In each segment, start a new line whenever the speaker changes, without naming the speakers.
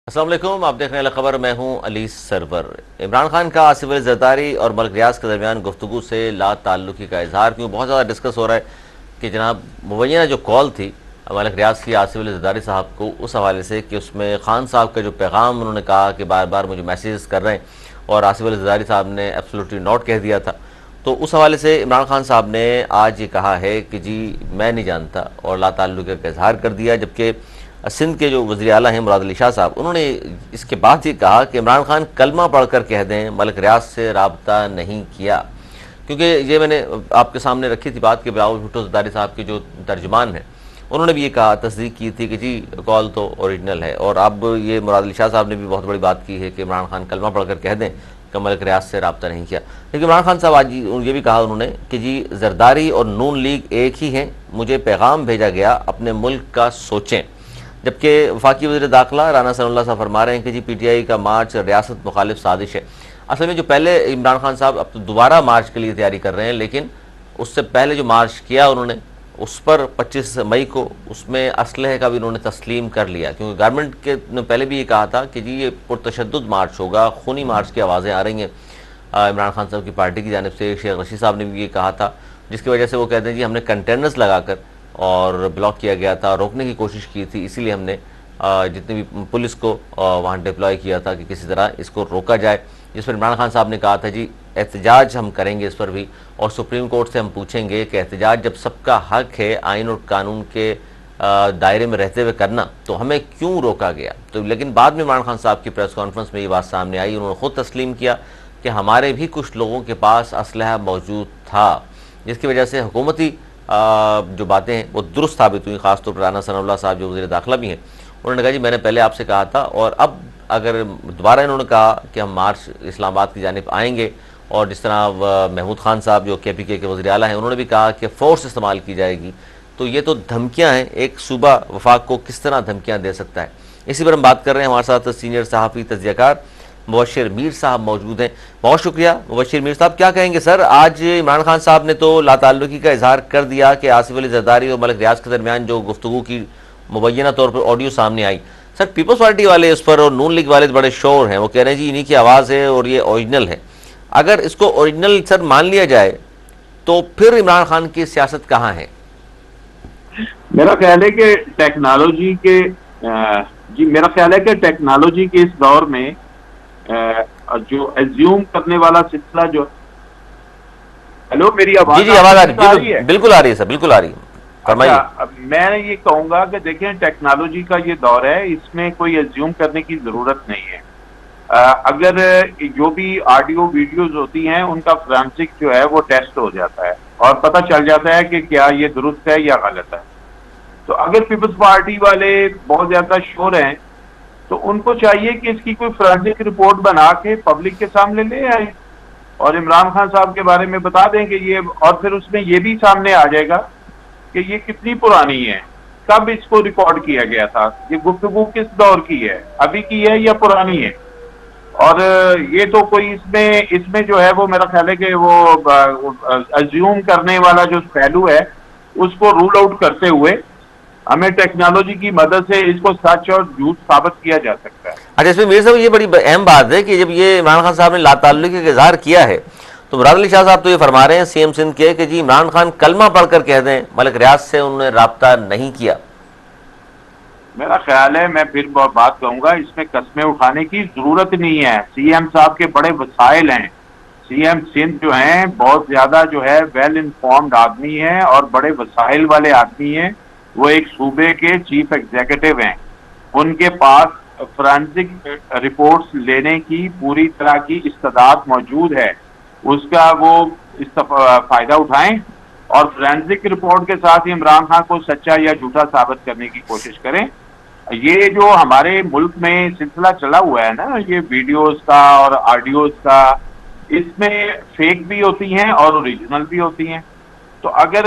अस्सलाम वालेकुम, आप देख रहे हैं खबर। मैं हूं अली सरवर। इमरान खान का आसिफ अली जरदारी और मलिक रियाज के दरमियान गुफ्तगू से ला ताल्लुकी का इजहार क्यों बहुत ज़्यादा डिस्कस हो रहा है कि जनाब मुबैना जो कॉल थी मलिक रियाज की आसिफ अली जरदारी साहब को, उस हवाले से कि उसमें खान साहब का जो पैगाम उन्होंने कहा कि बार बार मुझे मैसेज कर रहे हैं और आसिफ अली जरदारी साहब ने एब्सोल्युटली नॉट कह दिया था। तो उस हवाले से इमरान खान साहब ने आज ये कहा है कि जी मैं नहीं जानता और ला ताल्लुकी का इजहार कर दिया। जबकि सिंध के जो वज़ीर आला हैं मुराद अली शाह साहब, उन्होंने इसके बाद ये कहा कि इमरान खान कलमा पढ़ कर कह दें मलिक रियाज से रब्ता नहीं किया। क्योंकि ये मैंने आपके सामने रखी थी बात कि बिलावल भुट्टो जरदारी साहब के जो तर्जुमान हैं उन्होंने भी ये कहा, तस्दीक की थी कि जी कॉल तो ओरिजिनल है। और अब ये मुराद अली शाह साहब ने भी बहुत बड़ी बात की है कि इमरान खान कलमा पढ़ कर कह दें कि मलिक रियाज से रब्ता नहीं किया। लेकिन इमरान खान साहब आज ये भी कहा उन्होंने कि जी जरदारी और नून लीग एक ही हैं, मुझे पैगाम भेजा गया अपने मुल्क का सोचें। जबकि वफाकी वज़ीर दाखिला राना सनाउल्लाह साहब फरमा रहे हैं कि जी पीटीआई का मार्च रियासत मुखालिफ साजिश है। असल में जो पहले इमरान खान साहब अब तो दोबारा मार्च के लिए तैयारी कर रहे हैं, लेकिन उससे पहले जो मार्च किया उन्होंने उस पर 25 मई को उसमें असलहे का भी उन्होंने तस्लीम कर लिया। क्योंकि गवर्नमेंट के ने पहले भी ये कहा था कि जी ये पुरतशद्दुद मार्च होगा, खूनी मार्च की आवाज़ें आ रही हैं इमरान खान साहब की पार्टी की जानिब से। शेख रशीद साहब ने भी ये कहा था, जिसकी वजह से वो कहते हैं जी हमने कंटेनर्स लगाकर और ब्लॉक किया गया था, रोकने की कोशिश की थी, इसीलिए हमने जितनी भी पुलिस को वहाँ डिप्लॉय किया था कि किसी तरह इसको रोका जाए। जिस पर इमरान खान साहब ने कहा था जी एहतजाज हम करेंगे इस पर भी, और सुप्रीम कोर्ट से हम पूछेंगे कि एहतजाज जब सबका हक है आइन और कानून के दायरे में रहते हुए करना, तो हमें क्यों रोका गया। तो लेकिन बाद में इमरान खान साहब की प्रेस कॉन्फ्रेंस में ये बात सामने आई, उन्होंने खुद तस्लीम किया कि हमारे भी कुछ लोगों के पास असलहा मौजूद था, जिसकी वजह से हुकूमती जो बातें हैं वो दुरुस्त साबित हुई। खासतौर पर राना सनाउल्लाह साहब जो वज़ीर दाखिला भी हैं, उन्होंने कहा जी मैंने पहले आपसे कहा था और अब अगर दोबारा इन्होंने कहा कि हम मार्च इस्लामाबाद की जानिब आएंगे, और जिस तरह महमूद खान साहब जो KPK के वज़ीर आला हैं उन्होंने भी कहा कि फ़ोर्स इस्तेमाल की जाएगी, तो ये तो धमकियाँ हैं। एक सूबा वफाक को किस तरह धमकियाँ दे सकता है। इसी पर हम बात कर रहे हैं। हमारे साथ सीनियर सहाफ़ी तज़कियाकार मुबश्शिर मीर साहब मौजूद हैं। बहुत शुक्रिया मुबश्शिर मीर साहब। क्या कहेंगे सर, आज इमरान खान साहब ने तो लाताल्लुकी का इजहार कर दिया कि आसिफ अली जरदारी और मलिक रियाज के दरमियान जो गुफ्तगू की मुबैना तौर पर ऑडियो सामने आई, सर पीपल्स पार्टी वाले उस पर और नून लीग वाले बड़े शोर हैं, वो कह रहे हैं जी इन्हीं की आवाज़ है और ये ओरिजिनल है। अगर इसको ओरिजिनल सर मान लिया जाए तो फिर इमरान खान की सियासत कहाँ है?
मेरा ख्याल है कि टेक्नोलॉजी के मेरा ख्याल है कि टेक्नोलॉजी के इस दौर में जो एज्यूम करने वाला सिलसिला जो, हेलो मेरी आवाज
जी आवाज आ रही है? बिल्कुल आ रही है सर, बिल्कुल आ रही है, फरमाइए।
मैं ये कहूंगा कि देखें टेक्नोलॉजी का ये दौर है, इसमें कोई एज्यूम करने की जरूरत नहीं है। अगर जो भी ऑडियो वीडियोस होती हैं उनका फोरेंसिक जो है वो टेस्ट हो जाता है और पता चल जाता है कि क्या ये दुरुस्त है या गलत है। तो अगर पीपल्स पार्टी वाले बहुत ज्यादा श्योर हैं तो उनको चाहिए कि इसकी कोई फोरेंसिक रिपोर्ट बना के पब्लिक के सामने ले आए और इमरान खान साहब के बारे में बता दें कि ये, और फिर उसमें ये भी सामने आ जाएगा कि ये कितनी पुरानी है, कब इसको रिकॉर्ड किया गया था, ये गुफ्तगू किस दौर की है, अभी की है या पुरानी है। और ये तो कोई इसमें जो है वो मेरा ख्याल है कि वो अज्यूम करने वाला जो पहलू है उसको रूल आउट करते हुए हमें टेक्नोलॉजी की मदद से इसको सच और झूठ साबित किया जा सकता है।
अच्छा, इसमें मेरे साहब ये बड़ी अहम बात है कि जब ये इमरान खान साहब ने लाताल्लुकी का इजहार किया है तो मुराद अली शाह साहब तो ये फरमा रहे हैं CM सिंध के कि जी इमरान खान कलमा पढ़कर कह दें मलिक रियाज से उन्होंने रब्ता नहीं किया।
मेरा ख्याल है, मैं फिर बात कहूंगा, इसमें कस्में उठाने की जरूरत नहीं है। CM साहब के बड़े वसाइल हैं। CM सिंध जो हैं बहुत ज्यादा जो है वेल इन्फॉर्म्ड आदमी हैं और बड़े वसाइल वाले आदमी हैं। वो एक सूबे के चीफ एग्जीक्यूटिव हैं, उनके पास फोरेंसिक रिपोर्ट्स लेने की पूरी तरह की इस्तेदाद मौजूद है। उसका वो फायदा उठाएं और फोरेंसिक रिपोर्ट के साथ इमरान खान को सच्चा या झूठा साबित करने की कोशिश करें। ये जो हमारे मुल्क में सिलसिला चला हुआ है ना, ये वीडियोस का और ऑडियोज का, इसमें फेक भी होती हैं और ओरिजिनल भी होती हैं। तो अगर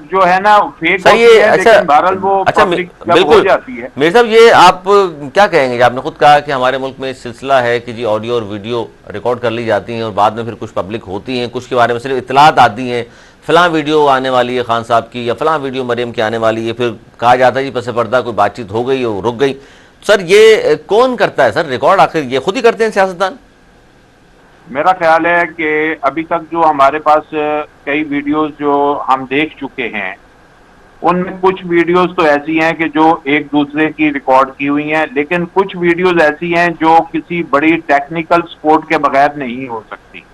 जो है ना फेक
सही है, अच्छा,
बहरहाल वो
अच्छा बिल्कुल
हो जाती है।
मेरे साहब ये आप क्या कहेंगे? आपने खुद कहा कि हमारे मुल्क में सिलसिला है कि जी ऑडियो और वीडियो रिकॉर्ड कर ली जाती हैं और बाद में फिर कुछ पब्लिक होती हैं, कुछ के बारे में सिर्फ इतलात आती हैं, फलां वीडियो आने वाली है खान साहब की या फलां वीडियो मरियम की आने वाली है, फिर कहा जाता है जी पस पर्दा कोई बातचीत हो गई और रुक गई। सर ये कौन करता है सर रिकॉर्ड, आखिर ये खुद ही करते हैं सियासतदान?
मेरा ख्याल है कि अभी तक जो हमारे पास कई वीडियोस जो हम देख चुके हैं, उनमें कुछ वीडियोस तो ऐसी हैं कि जो एक दूसरे की रिकॉर्ड की हुई हैं, लेकिन कुछ वीडियोस ऐसी हैं जो किसी बड़ी टेक्निकल सपोर्ट के बगैर नहीं हो सकती।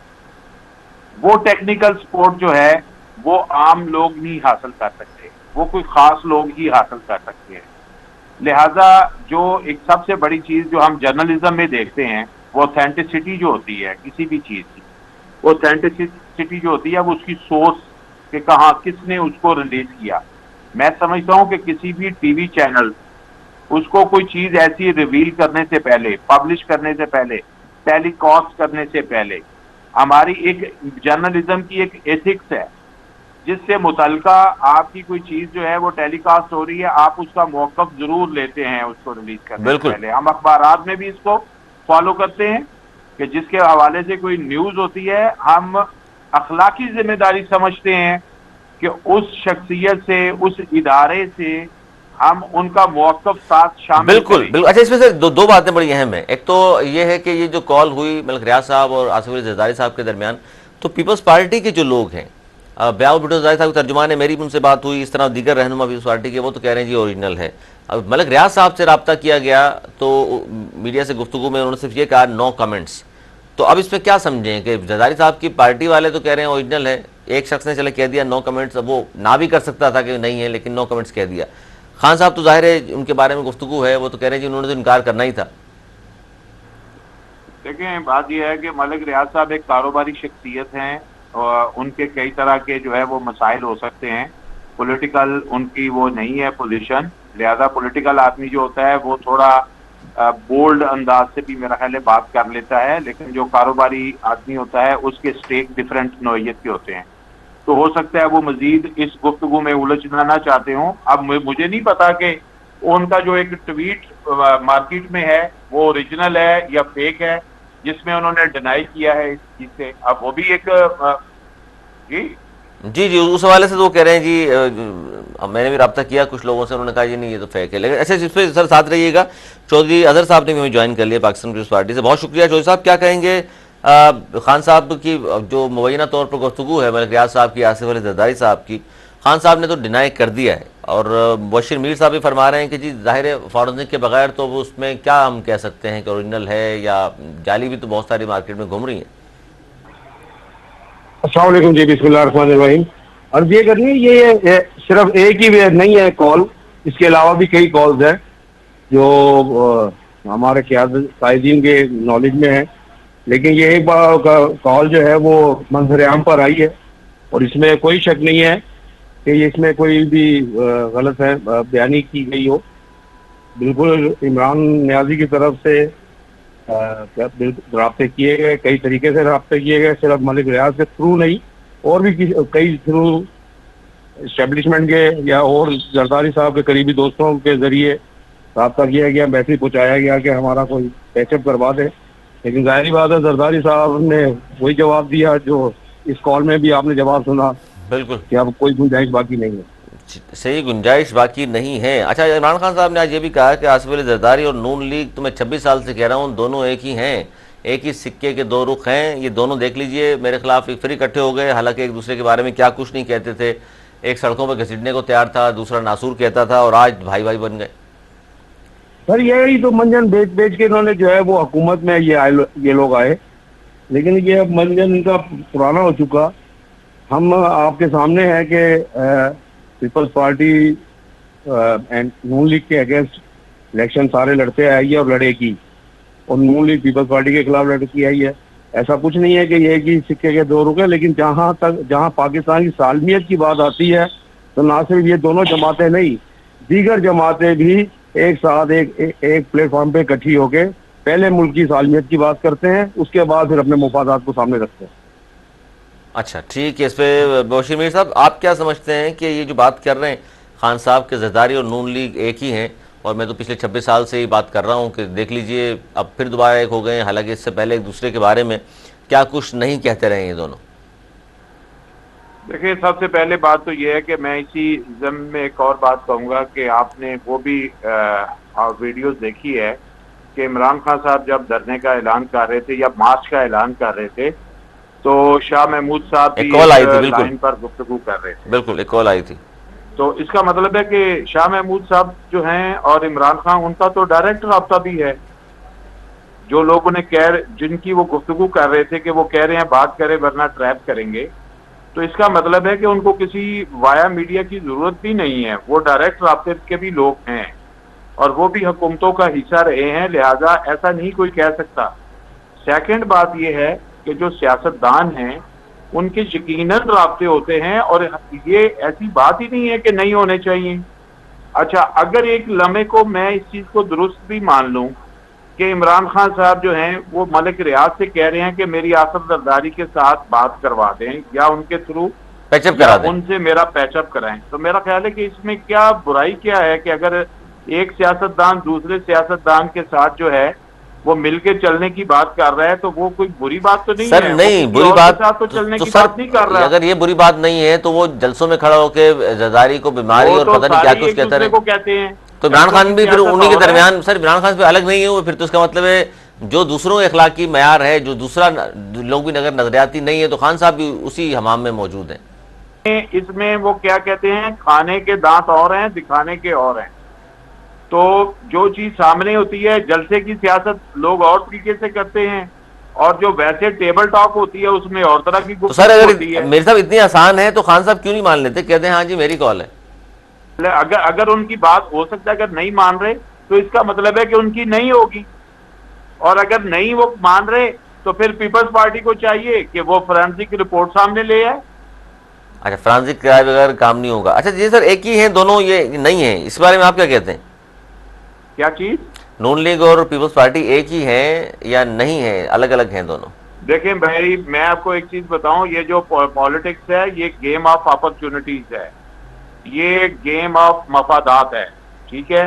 वो टेक्निकल सपोर्ट जो है वो आम लोग नहीं हासिल कर सकते, वो कोई खास लोग ही हासिल कर सकते हैं। लिहाजा जो एक सबसे बड़ी चीज जो हम जर्नलिज्म में देखते हैं, वो ऑथेंटिसिटी जो होती है किसी भी चीज की, ऑथेंटिसिटी जो होती है वो उसकी सोर्स के कहाँ किसने उसको रिलीज किया। मैं समझता हूँ कि किसी भी टीवी चैनल उसको कोई चीज ऐसी रिवील करने से पहले, पब्लिश करने से पहले, टेलीकास्ट करने से पहले, हमारी एक जर्नलिज्म की एक एथिक्स है जिससे मुतलका आपकी कोई चीज जो है वो टेलीकास्ट हो रही है, आप उसका मौकफ जरूर लेते हैं उसको रिलीज करने से
बिल्कुल।
पहले। हम अखबारात में भी इसको फॉलो करते हैं कि जिसके हवाले से कोई न्यूज होती है, हम अखलाकी जिम्मेदारी समझते हैं कि उस शख्सियत से, उस इदारे से हम उनका मौकफ साथ शामिल
बिल्कुल
करें।
बिल्कुल। अच्छा, इसमें से दो बातें बड़ी अहम है। एक तो ये है कि ये जो कॉल हुई मलिक रियाज साहब और आसिफ अली जरदारी साहब के दरमियान, तो पीपल्स पार्टी के जो लोग हैं, ब्याह भुट्टो जरदारी साहब के तर्जुमान है, मेरी भी उनसे बात हुई, इस तरह दीगर रहनुमा पीपल्स पार्टी के, वो तो कह रहे हैं जी ओरिजिनल है। अब मलिक रियाज साहब से रब्ता किया गया तो मीडिया से गुफ्तगू में उन्होंने सिर्फ ये कहा नो कमेंट्स। तो अब इसमें क्या समझें कि जरदारी साहब की पार्टी वाले तो कह रहे हैं ओरिजिनल है, एक शख्स ने चले कह दिया नो कमेंट्स, अब वो ना भी कर सकता था कि नहीं है, लेकिन नो कमेंट्स कह दिया। खान साहब तो जाहिर है उनके बारे में गुफ्तगू है, वो तो कह रहे हैं जी उन्होंने तो इनकार करना ही था।
देखें, बात यह है कि मलिक रियाज साहब एक कारोबारी शख्सियत हैं और उनके कई तरह के जो है वो मसाइल हो सकते हैं। पॉलिटिकल उनकी वो नहीं है पोजीशन, लिहाजा पॉलिटिकल आदमी जो होता है वो थोड़ा बोल्ड अंदाज से भी मेरा ख्याल है बात कर लेता है, लेकिन जो कारोबारी आदमी होता है उसके स्टेक डिफरेंट नौइयत के होते हैं। तो हो सकता है वो मजीद इस गुफ्तगू में उलझना ना चाहते हों। अब मुझे नहीं पता कि उनका जो एक ट्वीट मार्केट में है वो ओरिजिनल है या फेक है, जिसमें उन्होंने डिनाई किया है इस चीज से। अब वो भी एक जी
जी जी, उस हवाले से तो वो कह रहे हैं जी मैंने भी रब्ता किया कुछ लोगों से, उन्होंने कहा जी नहीं ये तो फेक है। लेकिन अच्छा, इस पर सर साथ रहिएगा। चौधरी अजहर साहब ने भी हमें ज्वाइन कर लिया पाकिस्तान पीपल्स पार्टी से, बहुत शुक्रिया। चौधरी साहब क्या कहेंगे खान साहब की जो मुबैना तौर पर गुफ्तगू है मलिक रियाज साहब की, आसिफ अली जरदारी साहब की, खान साहब ने तो डिनाई कर दिया है और बशीर मीर साहब भी फरमा रहे हैं कि जी जाहिर है फॉरेंसिक के बगैर तो वो उसमें क्या हम कह सकते हैं कि ओरिजिनल है या जाली भी तो बहुत सारी मार्केट में घूम रही हैं।
अस्सलाम वालेकुम जी, बिस्मिल्लाहिर्रहमानिर्रहीम। अर्ज ये करनी है, ये सिर्फ एक ही नहीं है कॉल, इसके अलावा भी कई कॉल्स हैं जो हमारे कायदीन के नॉलेज में है। लेकिन ये एक बार कॉल जो है वो मंजर-ए-आम पर आई है और इसमें कोई शक नहीं है कि ये इसमें कोई भी गलत है बयानी की गई हो। बिल्कुल इमरान नियाजी की तरफ से राब्ते किए गए, कई तरीके से राब्ते किए गए, सिर्फ मलिक रियाज के थ्रू नहीं और भी कई थ्रू इस्टेब्लिशमेंट के या और जरदारी साहब के करीबी दोस्तों के जरिए राब्ता किया गया, मैसेज पहुँचाया गया कि हमारा कोई पैचअप करवा दे। लेकिन जाहिर बात है जरदारी साहब ने वही जवाब दिया जो इस कॉल में भी आपने जवाब सुना,
बिल्कुल
कि अब कोई गुंजाइश बाकी नहीं है।
सही, गुंजाइश बाकी नहीं है। अच्छा, इमरान खान साहब ने आज ये भी कहा कि आसिफ अली जरदारी और नून लीग, तो मैं 26 साल से कह रहा हूँ, दोनों एक ही हैं, एक ही सिक्के के दो रुख हैं। ये दोनों देख लीजिए मेरे खिलाफ फिर इकट्ठे हो गए, हालांकि एक दूसरे के बारे में क्या कुछ नहीं कहते थे। एक सड़कों पर घसीटने को तैयार था, दूसरा नासूर कहता था, और आज भाई भाई बन गए।
सर यही तो मंजन बेच बेच के इन्होंने जो है वो हुकूमत में ये लोग आए, लेकिन ये अब मंजन इनका पुराना हो चुका। हम आपके सामने है कि peoples party and Noon league के अगेंस्ट इलेक्शन सारे लड़ते आई है और लड़ेगी, और नून लीग पीपल्स पार्टी के खिलाफ लड़ती आई है। ऐसा कुछ नहीं है कि ये कि सिक्के के दो रुख हैं, लेकिन जहां पाकिस्तान की सालमियत की बात आती है तो ना सिर्फ ये दोनों जमातें नहीं, दीगर जमातें भी एक साथ एक प्लेटफॉर्म पे इकट्ठी होके पहले मुल्क की सालमियत की बात करते हैं, उसके बाद फिर अपने मुफादात को सामने रखते हैं।
अच्छा ठीक है, इस पे बशीर मीर साहब आप क्या समझते हैं कि ये जो बात कर रहे हैं खान साहब के जरदारी और नून लीग एक ही हैं, और मैं तो पिछले 26 साल से ही बात कर रहा हूँ कि देख लीजिए अब फिर दोबारा एक हो गए हैं, हालांकि इससे पहले एक दूसरे के बारे में क्या कुछ नहीं कहते रहे ये दोनों।
देखिए, सबसे पहले बात तो ये है कि मैं इसी ज़म में एक और बात कहूँगा कि आपने वो भी वीडियोस देखी है कि इमरान खान साहब जब धरने का ऐलान कर रहे थे या मार्च का ऐलान कर रहे थे, तो शाह महमूद साहब भी
एक कॉल आई थी,
एक
बिल्कुल
लाइन पर गुफ्तगू कर रहे थे।
बिल्कुल, एक कॉल आई थी।
तो इसका मतलब है कि शाह महमूद साहब जो हैं और इमरान खान, उनका तो डायरेक्ट राब्ता भी है। जो लोग उन्हें जिनकी वो गुफ्तगू कर रहे थे कि वो कह रहे हैं बात करें वरना ट्रैप करेंगे, तो इसका मतलब है कि उनको किसी वाया मीडिया की जरूरत भी नहीं है। वो डायरेक्ट राब्ते के भी लोग हैं और वो भी हुकूमतों का हिस्सा रहे हैं, लिहाजा ऐसा नहीं कोई कह सकता। सेकंड बात ये है कि जो सियासतदान हैं उनके यकीनन राब्ते होते हैं और ये ऐसी बात ही नहीं है कि नहीं होने चाहिए। अच्छा, अगर एक लम्हे को मैं इस चीज को दुरुस्त भी मान लूं कि इमरान खान साहब जो हैं वो मलिक रियाज से कह रहे हैं कि मेरी आसिफ जरदारी के साथ बात करवा दें या उनके थ्रू
पैचअप करा दें,
उनसे मेरा पैचअप कराएं, तो मेरा ख्याल है कि इसमें क्या बुराई क्या है कि अगर एक सियासतदान दूसरे सियासतदान के साथ जो है वो मिलके चलने की बात कर रहा है, तो वो कोई बुरी बात तो नहीं
सर
है।
नहीं,
वो
बुरी
किसी और
बात
के साथ तो चलने
तो
की
सर
बात नहीं कर रहा।
अगर ये बुरी बात नहीं है तो वो जलसों में खड़ा होकर जरदारी को बीमारी
वो
और
तो
पता नहीं क्या
सारे
कुछ
एक
कहते
दूसरे
रहे,
को कहते हैं।
तो इमरान खान भी फिर
सियासत
उन्हीं के
हो रहा है।
दरमियान, सर इमरान खान से अलग नहीं है वो, फिर तो इसका मतलब है जो दूसरों के अखलाकी मैयार है, जो दूसरा लोग भी अगर नजरियाती नहीं है, तो खान साहब भी उसी हमाम में मौजूद हैं।
इसमें वो क्या कहते हैं, खाने के दांत और हैं, दिखाने के और हैं। तो जो चीज सामने होती है, जलसे की सियासत लोग और तरीके से करते हैं और जो वैसे टेबल टॉक होती है उसमें और तरह की
तो सर
गुफ्तगू
अगर
होती है।
मेरे साहब इतनी आसान है तो खान साहब क्यों नहीं मान लेते, कहते हैं हाँ जी मेरी कॉल है।
अगर उनकी बात हो सकता है, अगर नहीं मान रहे तो इसका मतलब है कि उनकी नहीं होगी, और अगर नहीं वो मान रहे तो फिर पीपल्स पार्टी को चाहिए कि वो फोरेंसिक रिपोर्ट सामने ले आए।
अच्छा, फोरेंसिक कराए बगैर काम नहीं होगा। अच्छा जी सर, एक ही है दोनों, ये नहीं है, इस बारे में आप क्या कहते हैं?
क्या चीज?
नून लीग और पीपल्स पार्टी एक ही है या नहीं है, अलग अलग हैं दोनों?
देखें भाई, मैं आपको एक चीज बताऊं, ये जो पॉलिटिक्स है ये गेम ऑफ अपॉर्चुनिटीज है, ये गेम ऑफ मफादात है, ठीक है।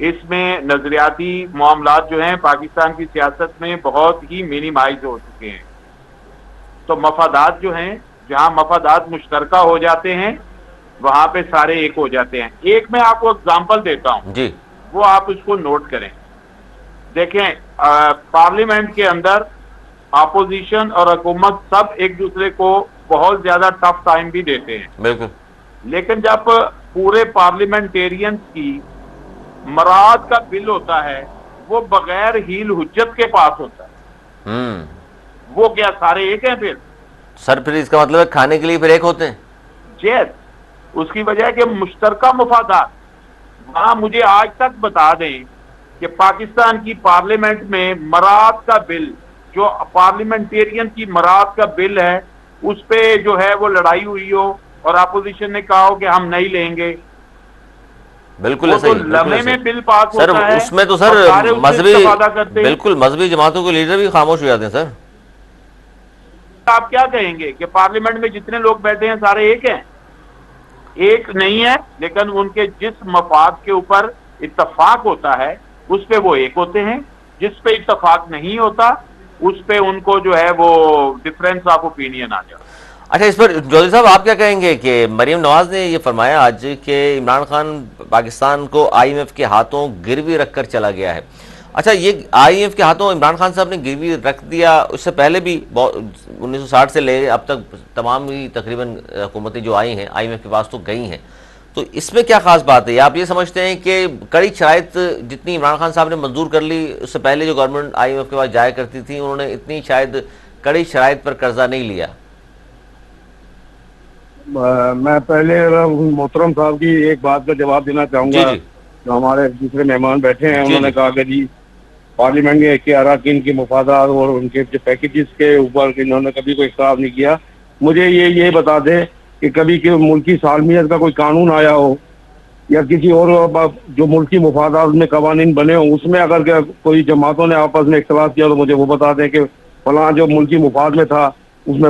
इसमें नजरियाती मामलात जो हैं पाकिस्तान की सियासत में बहुत ही मिनिमाइज हो चुके हैं। तो मफादात जो हैं, जहां मफादात मुश्तरका हो जाते हैं वहां पे सारे एक हो जाते हैं। एक मैं आपको एग्जांपल देता हूं
जी,
वो आप उसको नोट करें। देखें, पार्लियामेंट के अंदर अपोजिशन और हुकूमत सब एक दूसरे को बहुत ज्यादा टफ टाइम भी देते हैं,
बिल्कुल।
लेकिन जब पूरे पार्लियामेंटेरियंस की मराद का बिल होता है वो बगैर हील हुज्जत के पास होता है। वो क्या सारे एक हैं फिर?
सर फिर इसका मतलब है खाने के लिए फिर एक होते हैं।
जैस उसकी वजह है कि मुश्तरका मुफादात। वहां मुझे आज तक बता दें कि पाकिस्तान की पार्लियामेंट में मराद का बिल, जो पार्लियामेंटेरियन की मराद का बिल है, उस पे जो है वो लड़ाई हुई हो और अपोजिशन ने कहा हो कि हम नहीं लेंगे।
बिल्कुल
वो
ऐसा
तो
ही, बिल्कुल
लम्हे
ऐसा ही।
में बिल पास
सर
होता है
उसमें तो
और
सर
सारे उससे
मजहबी,
इस्तेफादा करते हैं।
बिल्कुल मजहबी जमातों के लीडर भी खामोश हो जाते हैं सर।
आप क्या कहेंगे कि पार्लियामेंट में जितने लोग बैठे हैं सारे एक हैं? एक नहीं है, लेकिन उनके जिस मफाद के ऊपर इत्तफाक होता है उस पे वो एक होते हैं, जिस पे इत्तफाक नहीं होता उस पे उनको जो है वो डिफरेंस ऑफ ओपिनियन आ जाता है।
अच्छा, इस पर चौधरी साहब आप क्या कहेंगे कि मरीम नवाज ने ये फरमाया आज कि इमरान खान पाकिस्तान को IMF के हाथों गिरवी रखकर चला गया है। अच्छा, ये IMF के हाथों इमरान खान साहब ने गिरवी रख दिया, उससे पहले भी 1960 से ले अब तक तमाम ही तकरीबन हुकूमतें जो आई हैं IMF के पास तो गई हैं, तो इसमें क्या खास बात है? आप ये समझते हैं कि कड़ी शराइत जितनी इमरान खान साहब ने मंजूर कर ली, उससे पहले जो गवर्नमेंट IMF के पास जाया करती थी उन्होंने इतनी शायद कड़ी शराइत पर कर्जा नहीं लिया?
मैं पहले मोहतरम साहब की एक बात का जवाब देना चाहूंगा।
जी, जी।
जो हमारे दूसरे मेहमान बैठे हैं
जी,
उन्होंने
जी।
कहा कि जी पार्लियामेंट के अराकीन की मुफादात और उनके जो पैकेजेस के ऊपर इन्होंने कभी कोई इख्तलाफ नहीं किया। मुझे ये बता दें कि कभी के मुल्की सालमियत का कोई कानून आया हो या किसी और जो मुल्की मुफादात में कवानीन बने हो, उसमें अगर कोई जमातों ने आपस में इख्तलाफ किया तो मुझे वो बता दें कि फलां जो मुल्की मुफाद में था उसमें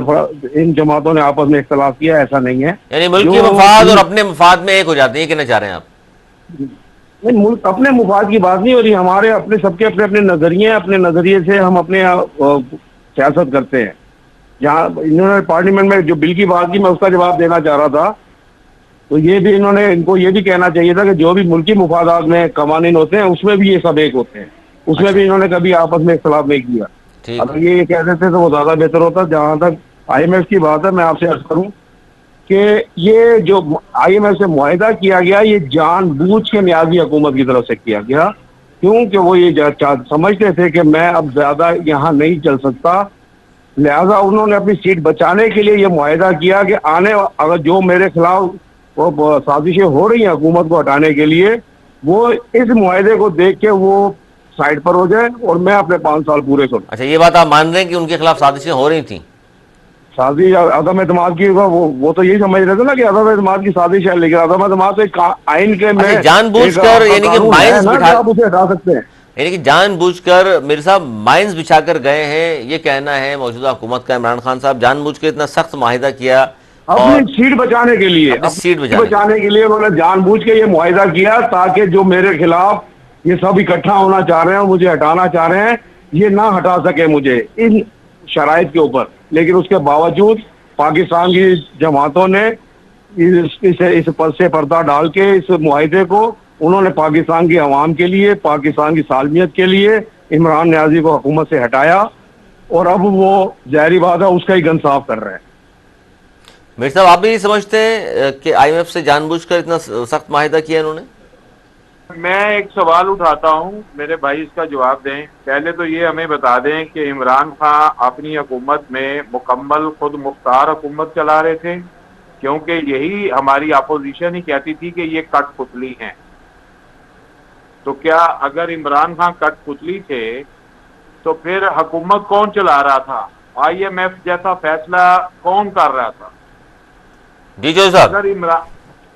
इन जमातों ने आपस में इख्तलाफ किया। ऐसा नहीं है,
यानी मुल्की मफाद और अपने मफाद में एक हो जाते हैं, ये कहना चाह रहे हैं आप?
नहीं, मुल्क अपने मुफाद की बात नहीं हो रही, हमारे अपने सबके अपने अपने नजरिए, अपने नजरिए से हम अपने सियासत करते हैं। जहाँ इन्होंने पार्लियामेंट में जो बिल की बात की, मैं उसका जवाब देना चाह रहा था तो ये भी इनको ये भी कहना चाहिए था कि जो भी मुल्की मुफादात में कवानीन होते हैं उसमें भी ये सब एक होते हैं, उसमें
अच्छा।
भी इन्होंने कभी आपस में इख्तलाफ नहीं किया।
ठीक
अगर
है।
ये कह देते तो वो ज्यादा बेहतर होता। जहां तक IMF की बात है, मैं आपसे अर्ज करूं कि ये जो IMF से मुआहिदा किया गया, ये जानबूझ के न्याजी हुकूमत की तरफ से किया गया, क्योंकि वो ये समझते थे कि मैं अब ज्यादा यहाँ नहीं चल सकता, लिहाजा उन्होंने अपनी सीट बचाने के लिए ये मुआहिदा किया कि अगर जो मेरे खिलाफ वो साजिशें हो रही हैं हुकूमत को हटाने के लिए, वो इस मुआहिदे को देख के वो साइड पर हो जाए और मैं अपने 5 साल पूरे करूं।
अच्छा, ये बात आप मान रहे हैं कि उनके खिलाफ साजिशें हो रही थी?
साजिश अदम एतमाद की, वो तो यही समझ रहे थे ना कि अदम एतमाद की साजिश है, लेकिन अदम एतमाद तो एक आइन के में
अच्छा, जानबूझकर यानी कि माइंस बिठा,
आप उसे हटा सकते हैं।
यानी कि जानबूझकर मेरे साहब माइंस बिछाकर गए हैं, ये कहना है मौजूदा हुकूमत का। इमरान खान साहब जानबूझकर इतना सख्त माहिदा किया और
अपनी सीट बचाने के लिए,
अपनी सीट
बचाने के लिए उन्होंने जानबूझ के ये मुआहिदा किया ताकि जो मेरे खिलाफ ये सब इकट्ठा होना चाह रहे हैं, मुझे हटाना चाह रहे हैं, ये ना हटा सके मुझे इन शराइत के ऊपर। लेकिन उसके बावजूद पाकिस्तान की जमातों ने इस पद से पर्दा डाल के इस मुआहिदे को उन्होंने पाकिस्तान की आवाम के लिए, पाकिस्तान की सालमियत के लिए इमरान नियाजी को हुकूमत से हटाया, और अब वो जाहिर बात है उसका ही गन साफ कर रहे हैं।
मेरे साहब, आप भी समझते हैं कि IMF से जानबूझकर इतना सख्त माहिदा किया इन्होंने?
मैं एक सवाल उठाता हूं, मेरे भाई इसका जवाब दें। पहले तो ये हमें बता दें कि इमरान खान अपनी हुकूमत में मुकम्मल खुद मुख्तार हुकूमत चला रहे थे, क्योंकि यही हमारी अपोजिशन ही कहती थी कि ये कठपुतली हैं। तो क्या अगर इमरान खान कठपुतली थे तो फिर हुकूमत कौन चला रहा था? IMF जैसा फैसला कौन कर रहा था?
जी जो साहब,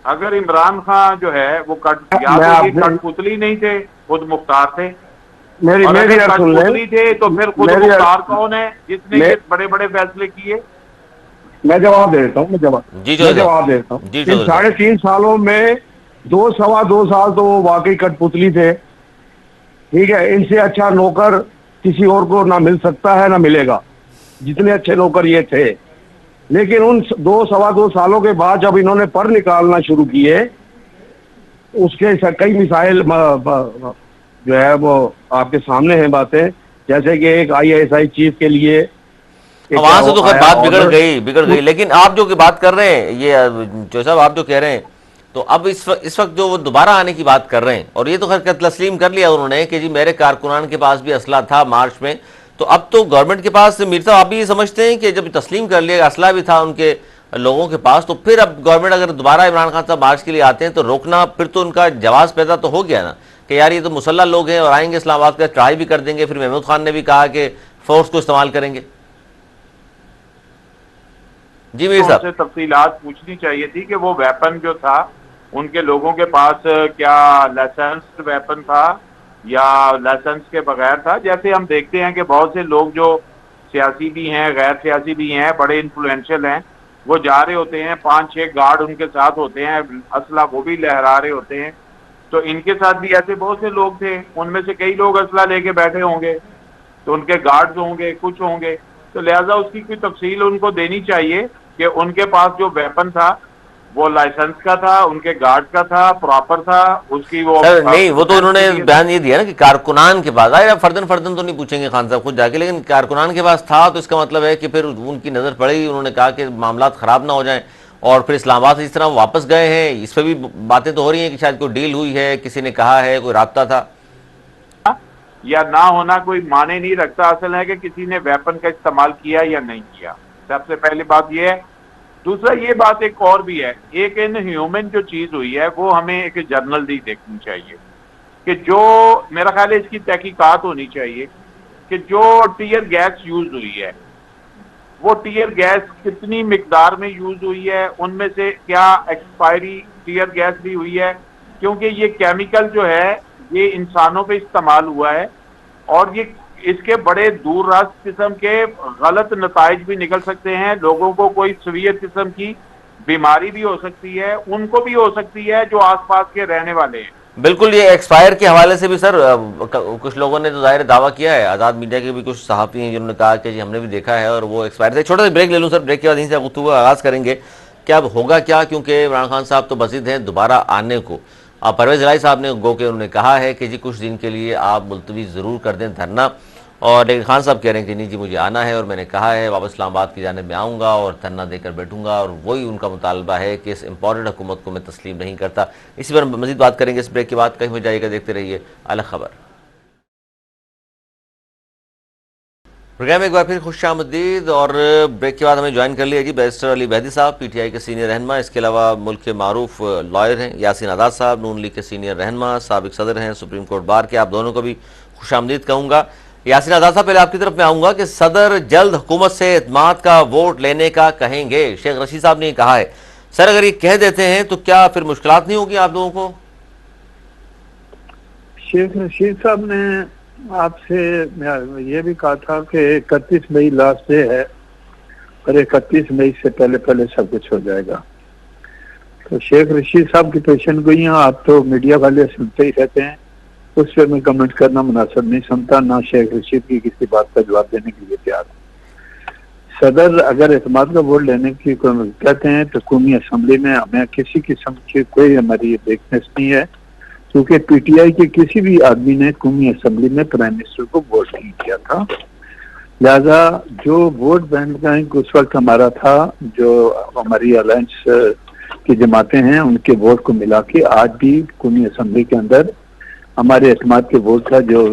अगर इमरान खान जो है वो कठपुतली नहीं थे, खुद मुख्तार थे।
मेरी
कठपुतली थे तो फिर खुद मुख्तार कौन है जिसने ये बड़े बड़े फैसले किए?
मैं जवाब दे देता हूँ, मैं जवाब देता हूँ। इन 3.5 सालों में 2-2.25 साल तो वो वाकई कठपुतली थे, ठीक है। इनसे अच्छा नौकर किसी और को ना मिल सकता है ना मिलेगा, जितने अच्छे नौकर ये थे। लेकिन उन 2-2.25 सालों के बाद जब इन्होंने पर निकालना शुरू किए, उसके कई मिसाइल जो है वो आपके सामने हैं बातें, जैसे कि एक ISI चीफ के लिए
वहां से तो खैर बात बिगड़ गई। लेकिन आप जो की बात कर रहे हैं, ये जो साहब आप जो कह रहे हैं, तो अब इस वक्त जो वो दोबारा आने की बात कर रहे हैं, और ये तो खैर तस्लीम कर लिया उन्होंने कि जी मेरे कारकुनान के पास भी असला था मार्च में, तो अब तो गवर्नमेंट के पास। मीर साहब, आप भी ये समझते हैं कि जब तस्लीम कर लिया असला भी था उनके लोगों के पास, तो फिर अब गवर्नमेंट अगर दोबारा इमरान खान साहब मार्च के लिए आते हैं तो रोकना, फिर तो उनका जवाब पैदा तो हो गया ना कि यार ये तो मुसल्लह लोग हैं और आएंगे इस्लामाबाद का ट्राई भी कर देंगे। फिर महमूद खान ने भी कहा कि फोर्स को इस्तेमाल करेंगे। जी मीर साहब,
तफसीलात पूछनी चाहिए थी कि वो वेपन जो था उनके लोगों के पास क्या लाइसेंस्ड वेपन था या लाइसेंस के बगैर था। जैसे हम देखते हैं कि बहुत से लोग जो सियासी भी हैं, गैर सियासी भी हैं, बड़े इन्फ्लुएंशियल हैं, वो जा रहे होते हैं, 5-6 गार्ड उनके साथ होते हैं, असला वो भी लहरा रहे होते हैं। तो इनके साथ भी ऐसे बहुत से लोग थे, उनमें से कई लोग असला लेके बैठे होंगे, तो उनके गार्ड्स होंगे, कुछ होंगे, तो लिहाजा उसकी कोई तफसील उनको देनी चाहिए कि उनके पास जो वेपन था वो लाइसेंस का था, उनके गार्ड का था, प्रॉपर था, उसकी वो
सर नहीं, वो तो उन्होंने बयान ये दिया ना कि कारकुनान के पास आया। फर्दन तो नहीं पूछेंगे खान साहब खुद जाके, लेकिन कारकुनान के पास था, तो इसका मतलब है कि फिर उनकी नजर पड़ेगी। उन्होंने कहा कि मामला खराब ना हो जाए, और फिर इस्लामाबाद से जिस तरह वापस गए हैं, इस पर भी बातें तो हो रही हैं कि शायद कोई डील हुई है, किसी ने कहा है, कोई राब्ता था
या ना होना कोई माने नहीं रखता। असल है कि किसी ने वेपन का इस्तेमाल किया या नहीं किया, सबसे पहली बात यह है। दूसरा ये बात एक और भी है, एक इन ह्यूमन जो चीज हुई है वो हमें एक जर्नल दी देखनी चाहिए कि जो मेरा ख्याल है इसकी तहकीकात होनी चाहिए कि जो टीयर गैस यूज हुई है वो टीयर गैस कितनी मिकदार में यूज हुई है, उनमें से क्या एक्सपायरी टीयर गैस भी हुई है, क्योंकि ये केमिकल जो है ये इंसानों पे इस्तेमाल हुआ है और ये इसके बड़े दूरराज किस्म के गलत नताइज भी निकल सकते हैं। लोगों को कोई सीवियर किस्म की बीमारी भी हो सकती है, उनको भी हो सकती है जो आसपास के रहने वाले हैं।
बिल्कुल, ये एक्सपायर के हवाले से भी सर कुछ लोगों ने तो जाहिर दावा किया है, आज़ाद मीडिया के भी कुछ सहाफ़ी हैं जिन्होंने कहा कि जी हमने भी देखा है और वो एक्सपायर थे। छोटा सा ब्रेक ले लूँ सर, ब्रेक के बाद यहीं से गुफ्तगू का आगाज़ करेंगे क्या अब होगा क्या, क्योंकि इमरान खान साहब तो बसीद हैं दोबारा आने को। अब परवेज इलाही साहब ने गो के उन्होंने कहा है कि जी कुछ दिन के लिए आप मुलतवी ज़रूर कर दें धरना, और लेकिन खान साहब कह रहे हैं कि नहीं जी मुझे आना है और मैंने कहा है वापस इस्लामाबाद की जानिब में आऊँगा और धरना देकर बैठूंगा, और वही उनका मुतालबा है कि इस इम्पॉर्टेंट हुकूमत को मैं तस्लीम नहीं करता। इसी पर मजीद बात करेंगे इस ब्रेक के बाद। कहीं हो जाएगा, देखते रहिए अलग खबर। प्रोग्राम एक बार फिर खुशामदीद, और ब्रेक के बाद हमें ज्वाइन कर लिया जी बैरिस्टर अली बहदी साहब, PTI के सीनियर रहनमा। इसके अलावा मुल्क के मारूफ लॉयर हैं यासीन आज़ाद साहब, नून लीग के सीनियर रहनमा, साबिक सदर हैं सुप्रीम कोर्ट बार के। आप दोनों को भी खुशामदीद कहूँगा। यासीन आज़ाद साहब, पहले आपकी तरफ मैं आऊँगा कि सदर जल्द हुकूमत से एतमाद का वोट लेने का कहेंगे, शेख रशीद साहब ने कहा है। सर अगर ये कह देते हैं तो क्या फिर मुश्किलात नहीं होगी आप लोगों को?
शेख रशीद साहब ने आपसे ये भी कहा था कि 31 मई लास्ट डे है और 31 मई से पहले पहले सब कुछ हो जाएगा। तो शेख रशीद साहब की पेशन गोइयां आप तो मीडिया वाले सुनते ही रहते हैं, उस पर मैं कमेंट करना मुनासिब नहीं समझता, ना शेख रशीद की किसी बात का जवाब देने के लिए तैयार हूं। सदर अगर एतमाद का वोट लेने की कहते हैं तो कौमी असम्बली में हमें किसी किस्म की कोई हमारी वेकनेस नहीं है, क्योंकि PTI के किसी भी आदमी ने कौमी असम्बली में प्राइम मिनिस्टर को वोट नहीं किया था। लिहाजा जो वोट बैंक उस वक्त हमारा था, जो हमारी अलायंस की जमातें हैं, उनके वोट को मिला के आज भी कौमी असम्बली के अंदर हमारे एतमाद के वोट का जो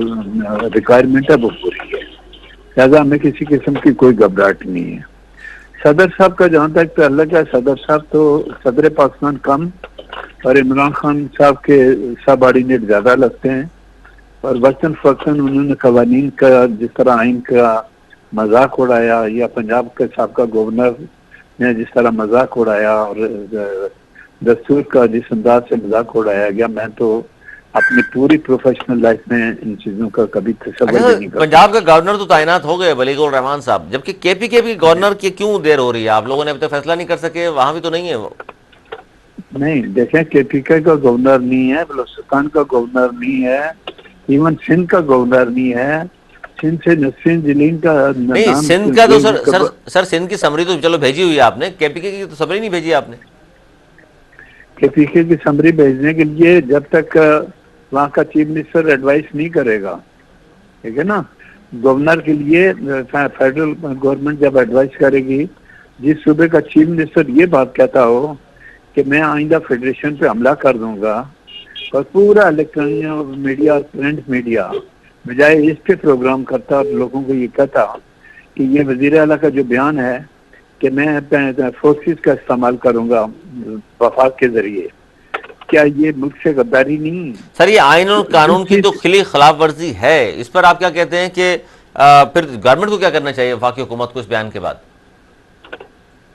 रिक्वायरमेंट है वो पूरी है। लिहाजा हमें किसी किस्म की कोई घबराहट नहीं है। सदर साहब का जहाँ तक ताल्लुक है, सदर साहब तो सदर पाकिस्तान कम और इमरान खान साहब के सबऑर्डिनेट ज्यादा लगते हैं, और वक्तन फक्तन उन्होंने कवानीन का जिस तरह आइन का मजाक उड़ाया, या पंजाब के साबका गवर्नर ने जिस तरह मजाक उड़ाया, और दस्तूर का जिस अंदाज से मजाक उड़ाया गया, मैं तो अपनी पूरी प्रोफेशनल लाइफ में इन चीजों का कभी तसव्वुर नहीं करता।
पंजाब का गवर्नर तो तैनात हो गए बलीगुल रहमान साहब, जबकि KPK भी गवर्नर की क्यों देर हो रही है? आप लोगों ने अभी तक फैसला नहीं कर सके, वहां भी तो नहीं है वो?
नहीं, देखें KPK का गवर्नर नहीं है, बलूचिस्तान का गवर्नर नहीं है, इवन सिंध का गवर्नर नहीं है। सिंध से नसरीन जलील का
नहीं, सिंध का तो सर सिंध की समरी तो चलो भेजी हुई है आपने, KPK की तो समरी नहीं भेजी आपने।
KPK की समरी भेजने के लिए जब तक वहाँ का चीफ मिनिस्टर एडवाइस नहीं करेगा, ठीक है ना, गवर्नर के लिए फेडरल गवर्नमेंट जब एडवाइस करेगी, जिस सूबे का चीफ मिनिस्टर ये बात कहता हो कि मैं आइंदा फेडरेशन पे हमला कर दूंगा, और पूरा इलेक्ट्रॉनिक मीडिया और प्रिंट मीडिया बजाय इस पे प्रोग्राम करता और लोगों को ये कहता कि ये वजीर आला का जो बयान है कि मैं फोर्सेस का इस्तेमाल करूंगा वफाक के जरिए, क्या ये मुल्क से गद्दारी नहीं?
सर ये आइन और कानून की तो खिली खिलाफ वर्जी है, इस पर आप क्या कहते हैं कि फिर गवर्नमेंट को क्या करना चाहिए वफाकी हुकूमत को इस बयान के बाद?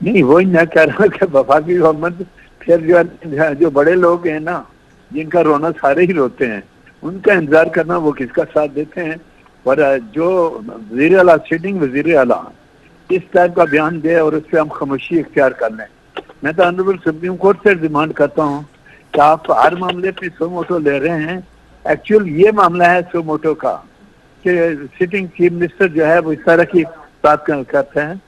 नहीं, वही मैं कह रहा हूँ कि वफाकी हुकूमत फिर जो बड़े लोग हैं ना, जिनका रोना सारे ही रोते हैं, उनका इंतजार करना, वो किसका साथ देते हैं। और जो वज़ीर आला, सिटिंग वज़ीर आला इस टाइप का बयान दे और उस पर हम खामोशी इख्तियार कर लें, मैं तो ऑनरेबल सुप्रीम कोर्ट से डिमांड करता हूँ कि आप हर मामले पे सो मोटो ले रहे हैं। एक्चुअल ये मामला है सो मोटो का कि सिटिंग चीफ मिनिस्टर जो है वो इस तरह की बात करते हैं,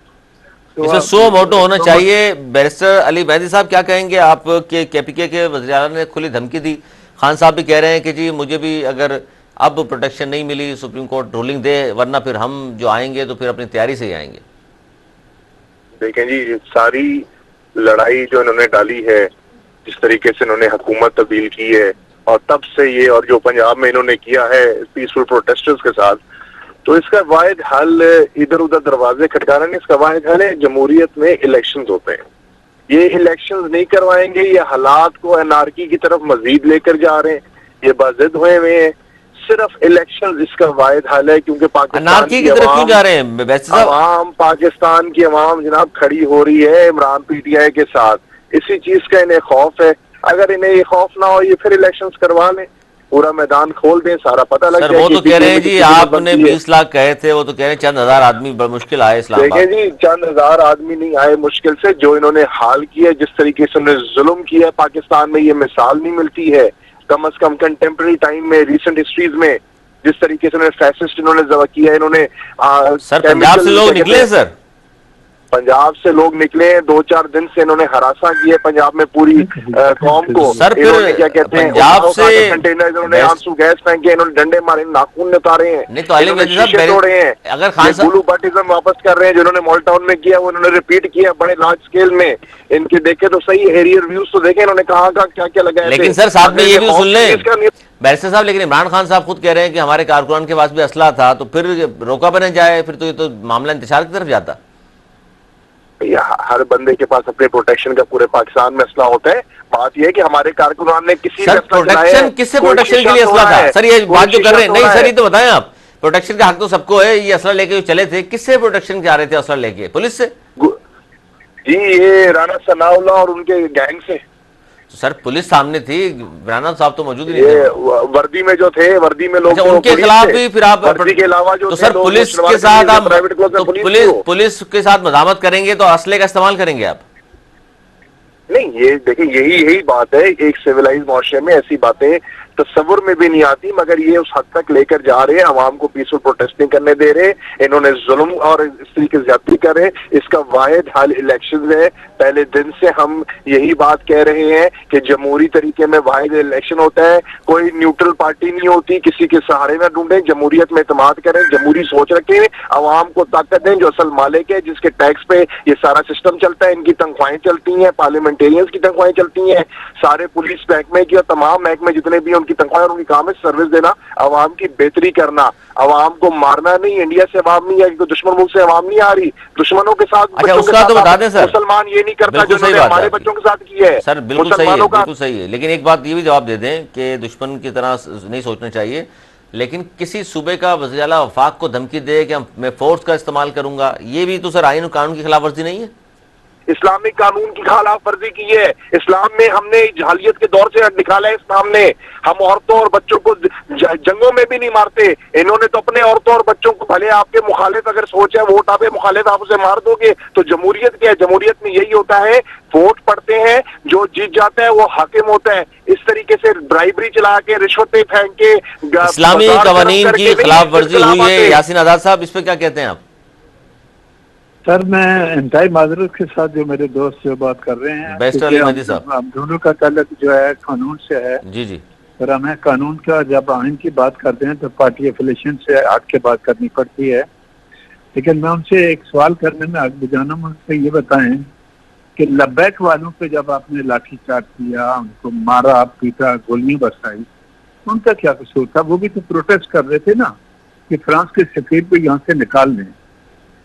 तो
इसमें सो मोटो होना चाहिए। बैरिस्टर अली बहदी साहब क्या कहेंगे आप कि KPK के वज़ीर आला ने खुली धमकी दी, खान साहब भी कह रहे हैं कि जी मुझे भी अगर अब प्रोटेक्शन नहीं मिली, सुप्रीम कोर्ट रूलिंग दे, वरना फिर हम जो आएंगे तो फिर अपनी तैयारी से ही आएंगे।
देखें जी, सारी लड़ाई जो इन्होंने डाली है, जिस तरीके से इन्होंने हुकूमत तब्दील की है, और तब से ये, और जो पंजाब में इन्होंने किया है पीसफुल प्रोटेस्टर्स के साथ, तो इसका वाहिद हल इधर उधर दरवाजे खटकाना नहीं, इसका वाहिद हल है जमहूरियत में इलेक्शंस होते हैं। ये इलेक्शंस नहीं करवाएंगे, ये हालात को एनार्की की तरफ मजीद लेकर जा रहे हैं, ये बाजिद हुए हैं। सिर्फ इलेक्शंस इसका वाहिद हल है, क्योंकि पाकिस्तान की
तरफ क्यों जा रहे हैं?
अवाम, पाकिस्तान की अवाम जनाब खड़ी हो रही है इमरान PTI के साथ, इसी चीज का इन्हें खौफ है। अगर इन्हें ये खौफ ना हो, ये फिर इलेक्शंस करवा लें, पूरा मैदान खोल दें, सारा पता लग जाए।
वो तो कह रहे हैं जी आपने 20 लाख कहे थे, वो तो कह रहे हैं चंद हजार आदमी मुश्किल आए इस्लामाबाद।
देखें जी, चंद हजार आदमी नहीं आए मुश्किल से, जो इन्होंने हाल किया, जिस तरीके से उन्होंने जुल्म किया है पाकिस्तान में, ये मिसाल नहीं मिलती है कम से कम कंटेम्प्रेरी टाइम में, रिसेंट हिस्ट्रीज में। जिस तरीके से उन्होंने फैसिस्ट इन्होंने जवा किया, इन्होंने
सर पंजाब से लोग निकले सर,
पंजाब से लोग निकले हैं, 2-4 दिन से इन्होंने हरासा किया है पंजाब में पूरी कौम को।
सर, फिर
इन्होंने क्या कहते हैं,
पंजाब से
कंटेनर, इन्होंने आंसू गैस फेंके, इन्होंने डंडे मारे, नाखून उतारे हैं,
नहीं तो अली
इन्होंने
मेहदी साहब,
शीशे तोड़े हैं।
अगर खान साहब
ब्लू पार्टिज्म वापस कर रहे हैं, जिन्होंने मॉल टाउन में किया वो इन्होंने रिपीट किया बड़े लार्ज स्केल में। इनके देखे तो सही एरियर व्यूज तो देखे इन्होंने कहाँ का क्या क्या लगाया।
लेकिन सर साहब ने ये भी सुन लें बैरिस्टर साहब, लेकिन इमरान खान साहब खुद कह रहे हैं कि हमारे कारकुनान के पास भी असला था, तो फिर रोका बने जाए, फिर तो ये तो मामला इंतशार की तरफ जाता।
हर बंदे के पास अपने प्रोटेक्शन का पूरे पाकिस्तान में असला होता है। बात यह है कि हमारे कारकुनान ने किसी
सर प्रोटेक्शन, किससे प्रोटेक्शन के लिए असला था? सर ये बात जो कर रहे हैं, नहीं सर ये तो बताएं आप, प्रोटेक्शन का हक तो सबको है, ये असला लेके जो चले थे किससे प्रोटेक्शन जा रहे थे असला लेके? पुलिस से
जी, ये राना सनाउल्लाह और उनके गैंग से।
तो सर पुलिस सामने थी, राना साहब तो मौजूद ही नहीं
ये
थे।
वर्दी में जो थे, वर्दी में लोग
उनके खिलाफ भी फिर आप
वर्दी के अलावा जो
तो सर पुलिस के साथ आप पुलिस के साथ मजामत करेंगे तो असले का इस्तेमाल करेंगे आप?
नहीं, ये देखिए यही बात है, एक सिविलाइज माशरे में ऐसी बातें तस्वुर में भी नहीं आती, मगर ये उस हद तक लेकर जा रहे हैं, आवाम को पीसफुल प्रोटेस्ट नहीं करने दे रहे, इन्होंने जुल्म और इस तरीके से ज्यादती कर रहे। इसका वाहिद हल इलेक्शन है। पहले दिन से हम यही बात कह रहे हैं कि जमहूरी तरीके में वाहिद इलेक्शन होता है, कोई न्यूट्रल पार्टी नहीं होती, किसी के सहारे ना ढूंढें, जमहूरियत में इत्मीनाद करें, जमहूरी सोच रखें, आवाम को ताकत दें जो असल मालिक है, जिसके टैक्स पे ये सारा सिस्टम चलता है, इनकी तनख्वाहें चलती हैं, पार्लियामेंटेरियंस की तनख्वाहें चलती हैं, सारे पुलिस महकमे की और तमाम महकमे जितने भी उनकी तनख्वाहें और उनकी काम है सर्विस देना, आवाम की बेहतरी करना, आवाम को मारना नहीं। इंडिया से आवाम नहीं आई, दुश्मन मुल्क से आवाम नहीं आ रही, दुश्मनों के साथ
उसका तो बता दें सर,
मुसलमान ये नहीं करता जो हमारे बच्चों के साथ किया है।
सर बिल्कुल सही है, बिल्कुल सही है, लेकिन एक बात ये भी जवाब दे दें कि दुश्मन की तरह नहीं सोचना चाहिए, लेकिन किसी सूबे का वज़ीर आला वफाक को धमकी दे कि मैं फोर्स का इस्तेमाल करूंगा, ये भी तो सर आईन और कानून की खिलाफ वर्जी नहीं है?
इस्लामिक कानून की खिलाफ वर्जी की है। इस्लाम में हमने जहालियत के दौर से निकाला है इस्लाम ने। हम औरतों और बच्चों को जंगों में भी नहीं मारते। इन्होंने तो अपने औरतों और बच्चों को, भले आपके मुखालिफ अगर सोच है, वोट आपे मुखालिफ आप उसे मार दोगे, तो जमहूरियत क्या है? जमहूरियत में यही होता है, वोट पड़ते हैं, जो जीत जाता है वो हाकिम होता है। इस तरीके से ड्राइवरी चला के, रिश्वतें फेंक के,
इस्लामी कवानीन की खिलाफ वर्जी हुई है। यासीन आजाद साहब इस पे क्या कहते हैं आप?
सर मैं इंतहाई माजरत के साथ जो मेरे दोस्त जो बात कर रहे हैं,
बेस्ट अली मेहदी साहब,
हम दोनों का ताल्लुक जो है कानून से है।
जी जी,
और हमें कानून का जब आइन की बात करते हैं तो पार्टी एफिलिएशन से हट के बात करनी पड़ती है। लेकिन मैं उनसे एक सवाल करने में आगे बुझाना, मुझसे ये बताएं कि लब्बैक वालों पे जब आपने लाठीचार्ज किया, उनको मारा पीटा, गोलियां बरसाई, उनका क्या कसूर था? वो भी तो प्रोटेस्ट कर रहे थे ना कि फ्रांस के सफीर को यहाँ से निकाल दें।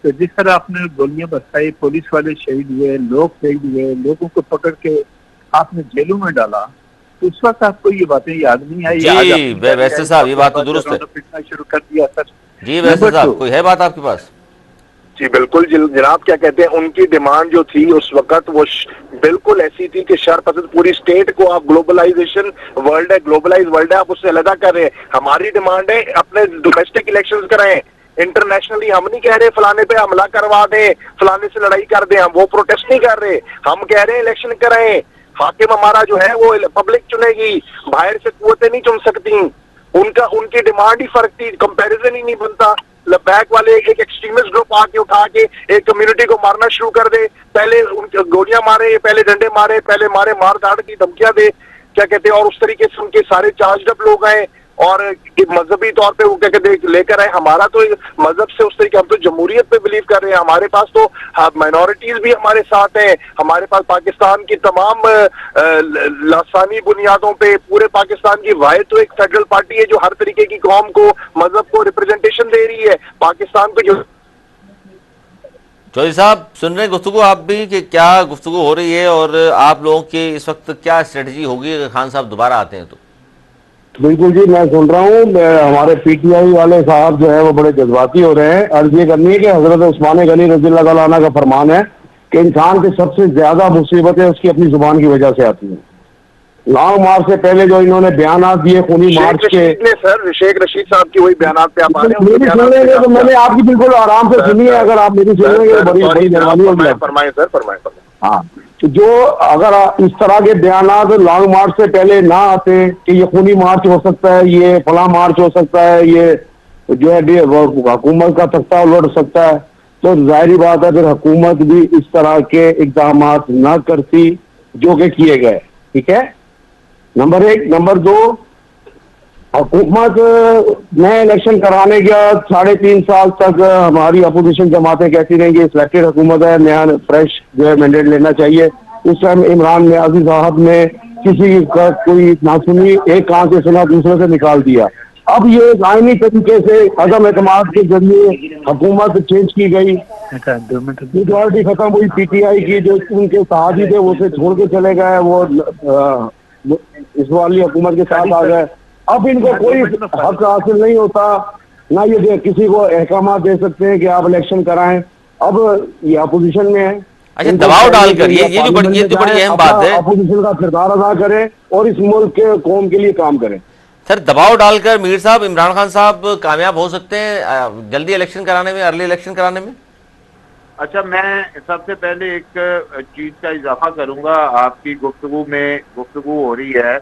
तो जिस तरह आपने गोलियां बरसाई, पुलिस वाले शहीद हुए, लोग शहीद हुए, लोगों को पकड़ के आपने जेलों में डाला, तो उस वक्त आपको ये बातें याद नहीं आई?
जी वैसे साहब ये बात तो दुरुस्त है,
पिटना शुरू कर दिया सर।
जी वैसे साहब कोई है बात आपके पास?
जी बिल्कुल जनाब, क्या कहते हैं, उनकी डिमांड जो थी उस वक्त वो बिल्कुल ऐसी थी कि शरपसंद पूरी स्टेट को आप ग्लोबलाइजेशन वर्ल्ड है, ग्लोबलाइज वर्ल्ड है, आप उससे अलग कर रहे हैं। हमारी डिमांड है अपने डोमेस्टिक इलेक्शंस कराएं, इंटरनेशनली हम नहीं कह रहे फलाने पे हमला करवा दें, फलाने से लड़ाई कर दें, हम वो प्रोटेस्ट नहीं कर रहे, हम कह रहे हैं इलेक्शन कराएं। हाकिम हमारा जो है वो पब्लिक चुनेगी, बाहर से कुव्वतें नहीं चुन सकती। उनकी डिमांड ही फर्क थी, कंपैरिजन ही नहीं बनता। लब्बैक वाले एक एक्सट्रीमिस्ट ग्रुप आके उठा के एक कम्युनिटी को मारना शुरू कर दे, पहले उनके गोलियां मारे, पहले डंडे मारे, पहले मारे मार धाड़ की धमकियां दे, क्या कहते हैं, और उस तरीके से उनके सारे चार्ज अप लोग आए और मजहबी तौर पे वो क्या कहते हैं लेकर आए। हमारा तो मजहब से उस तरीके, हम तो जमहूरियत पे बिलीव कर रहे हैं, हमारे पास तो माइनॉरिटीज भी हमारे साथ हैं, हमारे पास पाकिस्तान की तमाम लासानी बुनियादों पे पूरे पाकिस्तान की वाहिद तो एक फेडरल पार्टी है जो हर तरीके की कौम को, मजहब को रिप्रेजेंटेशन दे रही है। पाकिस्तान को जो
चौधरी साहब सुन रहे हैं गुफ्तगू आप भी कि क्या गुफ्तगू हो रही है और आप लोगों की इस वक्त क्या स्ट्रेटजी होगी अगर खान साहब दोबारा आते हैं तो?
बिल्कुल जी, मैं सुन रहा हूँ। हमारे पीटीआई वाले साहब जो है वो बड़े जज्बाती हो रहे हैं। अर्ज ये करनी है कि हजरत उस्मान गनी रज़ियल्लाहु ताला अन्हु का फरमान है कि इंसान की सबसे ज्यादा मुसीबतें उसकी अपनी जुबान की वजह से आती हैं। लॉन्ग मार्च से पहले जो इन्होंने बयान दिए खूनी मार्च के,
सर शेख रशीद साहब की वही बयान पे आप आ रहे
मेरी सुन लेंगे तो मैंने आपकी बिल्कुल आराम से सुनी है, अगर आप मेरी सुन लेंगे तो बड़ी बड़ी मेहरबानी होगी।
फरमाएं सर, फरमाएं।
हाँ, तो जो अगर इस तरह के बयानात लॉन्ग मार्च से पहले ना आते कि ये खूनी मार्च हो सकता है, ये फला मार्च हो सकता है, ये जो है हुकूमत का तख्ता उलट सकता है, तो जाहिर बात है फिर हुकूमत भी इस तरह के इकदाम ना करती जो कि किए गए। ठीक है, नंबर 1। नंबर 2, हुकूमत नए इलेक्शन कराने के बाद 3.5 साल तक हमारी अपोजिशन जमातें कहती रहेंगी सिलेक्टेड हुकूमत है, नया फ्रेश जो है मैंडेट लेना चाहिए। उस टाइम इमरान नियाजी साहब ने किसी का कोई ना सुनी, एक कान से सुना दूसरे से निकाल दिया। अब ये आईनी तरीके से अदम एतमाद के जरिए हुकूमत चेंज की गई, मेजॉरिटी खत्म हुई पीटीआई की, जो उनके साथी थे वो से छोड़ के चले गए, वो इस वाली हुकूमत के साथ आ गए। अब इनको कोई हक हासिल नहीं होता, ना ये किसी को अहकाम दे सकते हैं कि आप इलेक्शन कराएं। अब ये अपोजिशन में है।
अच्छा, दबाव डालकर ये जो बड़ी अहम बात है,
अपोजिशन का किरदार अदा करें और इस मुल्क के कौम के लिए काम करें।
सर, दबाव डालकर मीर साहब, इमरान खान साहब कामयाब हो सकते हैं जल्दी इलेक्शन कराने में, अर्ली इलेक्शन कराने में?
अच्छा, मैं सबसे पहले एक चीज का इजाफा करूंगा। आपकी गुफ्तगू हो रही है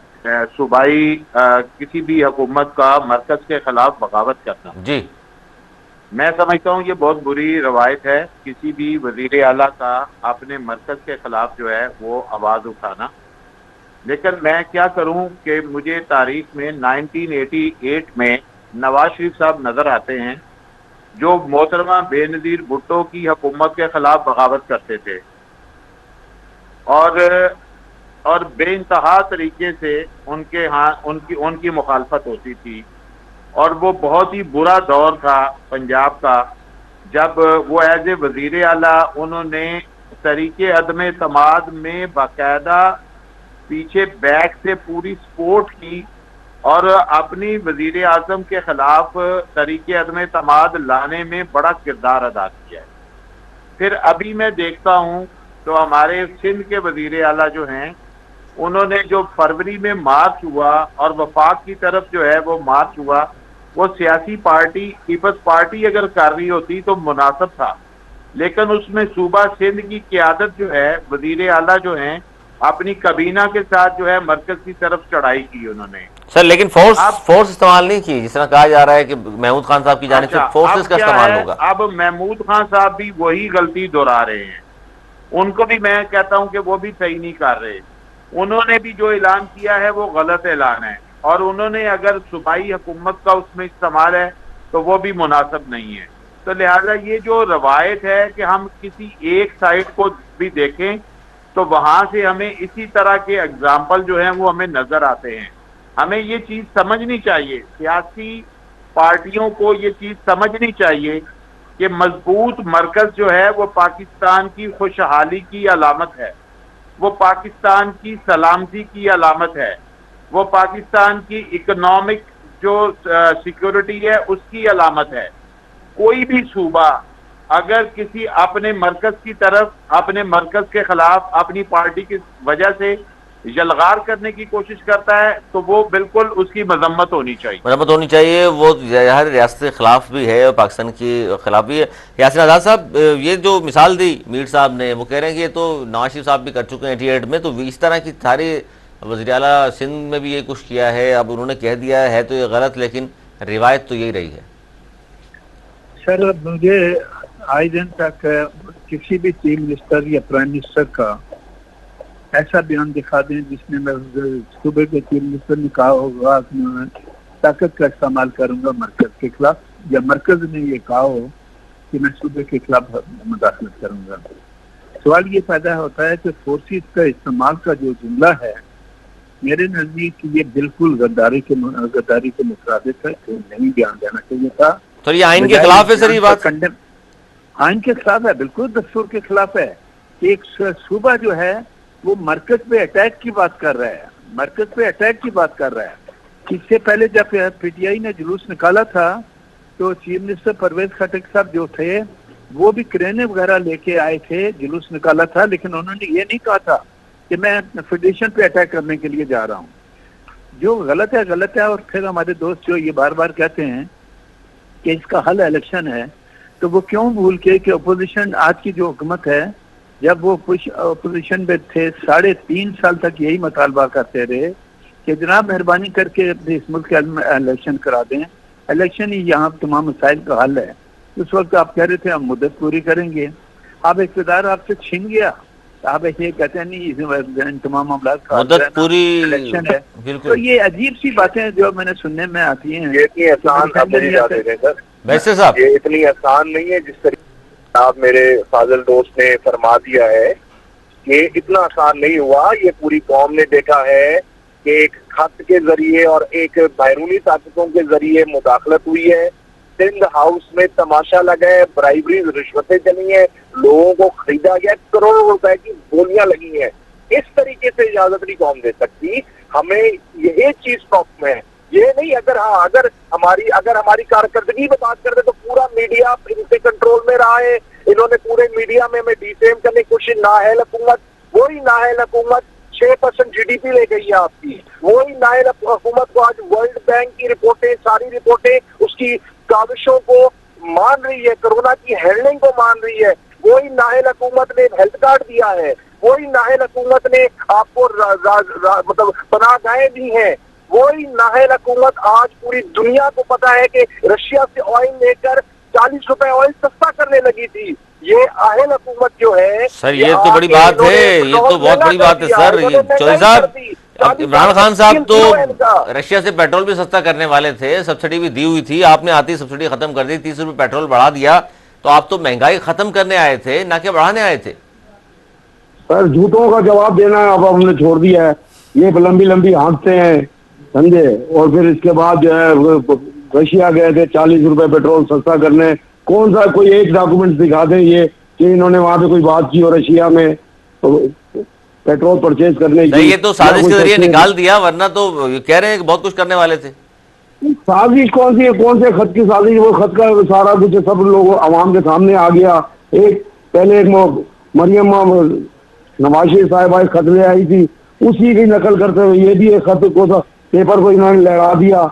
सूबाई किसी भी हुकूमत का मरकज के खिलाफ बगावत करना।
जी,
मैं समझता हूँ ये बहुत बुरी रवायत है किसी भी वजीर आला का अपने मरकज के खिलाफ जो है वो आवाज उठाना। लेकिन मैं क्या करूं कि मुझे तारीख में 1988 में नवाज शरीफ साहब नजर आते हैं जो मोहतरमा बेनजीर भुट्टो की हुकूमत के खिलाफ बगावत करते थे और बेइंतहा तरीके से उनकी मुखालफत होती थी। और वो बहुत ही बुरा दौर था पंजाब का, जब वो एज ए वजीर आला उन्होंने तरीके अदम एतमाद में बाकायदा पीछे बैक से पूरी सपोर्ट की और अपनी वजीर आजम के खिलाफ तरीके अदम एतमाद लाने में बड़ा किरदार अदा किया है। फिर अभी मैं देखता हूँ तो हमारे सिंध के वजीर आला जो हैं उन्होंने जो फरवरी में मार्च हुआ और वफाक की तरफ जो है वो मार्च हुआ, वो सियासी पार्टी पीपल्स पार्टी अगर कर रही होती तो मुनासिब था, लेकिन उसमें सूबा सिंध की क़यादत जो है वजीर आला जो हैं अपनी कबीना के साथ जो है मरकज की तरफ चढ़ाई की उन्होंने।
सर, लेकिन फोर्स इस्तेमाल नहीं की, जिस तरह कहा जा रहा है कि महमूद खान साहब की जानिब से फोर्सेस का इस्तेमाल होगा।
अब महमूद खान साहब भी वही गलती दोहरा रहे हैं, उनको भी मैं कहता हूं कि वो भी सही नहीं कर रहे। उन्होंने भी जो ऐलान किया है वो गलत ऐलान है, और उन्होंने अगर सूबाई हुकूमत का उसमें इस्तेमाल है तो वो भी मुनासिब नहीं है। तो लिहाजा ये जो रवायत है कि हम किसी एक साइड को भी देखें तो वहां से हमें इसी तरह के एग्जाम्पल जो हैं वो हमें नजर आते हैं। हमें ये चीज समझनी चाहिए, सियासी पार्टियों को ये चीज समझनी चाहिए कि मजबूत मरकज जो है वो पाकिस्तान की खुशहाली की अलामत है, वो पाकिस्तान की सलामती की अलामत है, वो पाकिस्तान की इकोनॉमिक जो सिक्योरिटी है उसकी अलामत है। कोई भी सूबा अगर किसी अपने मरकज की तरफ, अपने मरकज के खिलाफ अपनी पार्टी की वजह से यलगार करने की कोशिश करता है तो वो बिल्कुल उसकी मजम्मत होनी चाहिए।
वो हर रियासत के खिलाफ भी है और पाकिस्तान के खिलाफ भी है। यासिन आज़ाद साहब, ये जो मिसाल दी मीर साहब ने, वो कह रहे हैं कि ये तो नवाज शरीफ साहब भी कर चुके हैं 88 में, तो इस तरह की सारी वज़ीर आला सिंध में भी ये कुछ किया है। अब उन्होंने कह दिया है तो ये गलत, लेकिन रिवायत तो यही रही है।
सर, मुझे आज दिन तक किसी भी चीफ मिनिस्टर या प्राइम मिनिस्टर का ऐसा बयान दिखा दें जिसमें मैं सूबे के चीफ मिनिस्टर ने कहा होगा कि मैं ताकत का इस्तेमाल करूंगा मरकज के खिलाफ, या मरकज ने ये कहा हो कि मैं सूबे के खिलाफ मुदाखलत करूंगा। सवाल ये पैदा होता है कि फोर्सेस का इस्तेमाल का जो जुमला है, मेरे नजदीक ये बिल्कुल गद्दारी के मुताबिक है, तो नहीं बयान देना चाहिए था।
तो ये आइन के खिलाफ है सर, ये बात
आइन के खिलाफ है, बिल्कुल दस्तूर के खिलाफ है। एक सूबा जो है वो मरकज पे अटैक की बात कर रहा है, मरकज पे अटैक की बात कर रहा है। इससे पहले जब पीटीआई ने जुलूस निकाला था तो चीफ मिनिस्टर परवेज खटक साहब जो थे वो भी क्रेने वगैरह लेके आए थे, जुलूस निकाला था, लेकिन उन्होंने ये नहीं कहा था कि मैं फेडरेशन पे अटैक करने के लिए जा रहा हूँ। जो गलत है गलत है। और फिर हमारे दोस्त जो ये बार बार कहते हैं कि इसका हल इलेक्शन है, तो वो क्यों भूल के कि अपोजिशन आज की जो हुकूमत है, जब वो कुछ अपोजिशन में थे 3.5 साल तक यही मुतालबा करते रहे कि जनाब मेहरबानी करके इस मुल्क के इलेक्शन करा दें, इलेक्शन ही यहाँ तमाम मसाइल का हल है। उस वक्त आप कह रहे थे हम मुद्दत पूरी करेंगे, अब इक़्तिदार आपसे छीन गया, आप ये कहते हैं नहीं इन तमाम मामला का
मुद्दत पूरी
इलेक्शन है।
बिल्कुल।
तो ये अजीब सी बातें जो मैंने सुनने में आती हैं,
ये इतनी आसान आप मुझे याद दे रहे हैं सर,
वैसे साहब
ये इतनी आसान नहीं है जिस तरीके आप मेरे फाजिल दोस्त ने फरमा दिया है। ये इतना आसान नहीं हुआ। ये पूरी कौम ने देखा है कि एक खत के जरिए और एक बैरूनी ताकतों के जरिए मुदाखलत हुई है। सिंध हाउस में तमाशा लगा है, ब्राइबरी रिश्वतें चली हैं, लोगों को खरीदा गया, करोड़ों रुपए की बोलियां लगी हैं। इस तरीके से इजाजत नहीं कौम दे सकती। हमें यही चीज प्रॉब्लम है। ये नहीं अगर हमारी कारकर्दगी में बात करते तो पूरा मीडिया इनके कंट्रोल में रहा है। इन्होंने पूरे मीडिया में हमें डिफेम करने की कोशिश, नाअहल हुकूमत, वही नाअहल हुकूमत 6% GDP ले गई है आपकी। वही नाअहल हुकूमत को आज वर्ल्ड बैंक की रिपोर्टें, सारी रिपोर्टें उसकी काविशों को मान रही है, कोरोना की हैंडलिंग को मान रही है। वही नाअहल हुकूमत ने हेल्थ कार्ड दिया है, वही नाअहल हुकूमत ने आपको मतलब पनाहगाहें दी हैं। वही नाअहल हुकूमत आज पूरी दुनिया को पता है कि रशिया से ऑयल लेकर 40 रुपए ऑयल सस्ता करने लगी थी। ये आहल हुकूमत जो है
सर, ये तो बड़ी बात है, ये तो बहुत बड़ी बात है सर। चौधरी साहब, इमरान खान साहब तो रशिया से पेट्रोल भी सस्ता करने वाले थे, सब्सिडी भी दी हुई थी, आपने आती सब्सिडी खत्म कर दी, 30 रुपए पेट्रोल बढ़ा दिया। तो आप तो महंगाई खत्म करने आए थे, ना कि बढ़ाने आए थे।
सर झूठों का जवाब देना अब हमने छोड़ दिया है। ये लंबी लंबी हाँकते हैं समझे, और फिर इसके बाद जो है रशिया गए थे 40 रुपए पेट्रोल सस्ता करने। कौन सा कोई एक डॉक्यूमेंट दिखा दें ये कि इन्होंने वहां पे कोई बात की हो रशिया में पेट्रोल परचेज करने की।
ये तो साजिश के जरिए निकाल दिया, वरना तो कह रहे हैं कि बहुत कुछ करने वाले थे।
साजिश कौन सी है, कौन से खत की साजिश? वो खत का सारा कुछ सब लोग आवाम के सामने आ गया। पहले एक मरियम नवाज शरीफ साहिबा एक खत ले आई थी, उसी की नकल करते हुए ये भी एक खत को पेपर को इन्होंने लहरा दिया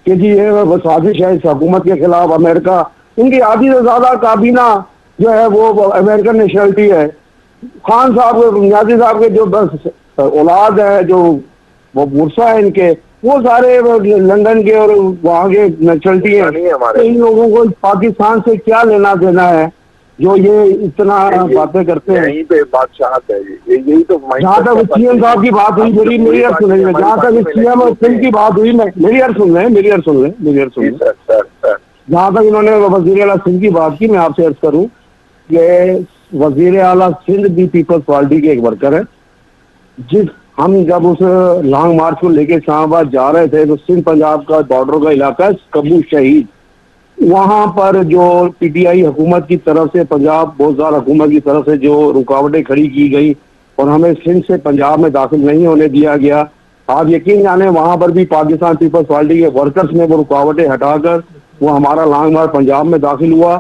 कि जी ये साजिश है इस हुकूमत के खिलाफ। अमेरिका, इनकी आधी से ज्यादा काबीना जो है वो अमेरिकन नेशनलिटी है। खान साहब नियाजी साहब के जो बस औलाद है, जो वो बुरसा है इनके, वो सारे लंदन के और वहाँ के नेशनलिटी है। तो इन लोगों को पाकिस्तान से क्या लेना देना है जो ये इतना बातें करते हैं?
यहीं पे बादशाहत है। यही तो
जहाँ तक सीएम साहब की बात हुई, मेरी अर्ज सुन रही है, जहाँ तक सीएम और सिंह की बात हुई, मेरी अर्ज सुन रहे हैं। जहाँ तक इन्होंने वजीर आला सिंध की बात की, मैं आपसे अर्ज करूँ कि वजीर आला सिंध भी पीपल्स पार्टी के एक वर्कर है। हम जब उस लॉन्ग मार्च को लेके इस्लामाबाद जा रहे थे तो सिंध पंजाब का बॉर्डर का इलाका है कबू शहीद, वहां पर जो PTI हुकूमत की तरफ से, पंजाब बोजार हुकूमत की तरफ से जो रुकावटें खड़ी की गई और हमें सिंध से पंजाब में दाखिल नहीं होने दिया गया, आप यकीन जाने वहां पर भी पाकिस्तान पीपल्स पार्टी के वर्कर्स ने वो रुकावटें हटाकर वो हमारा लॉन्ग मार्च पंजाब में दाखिल हुआ।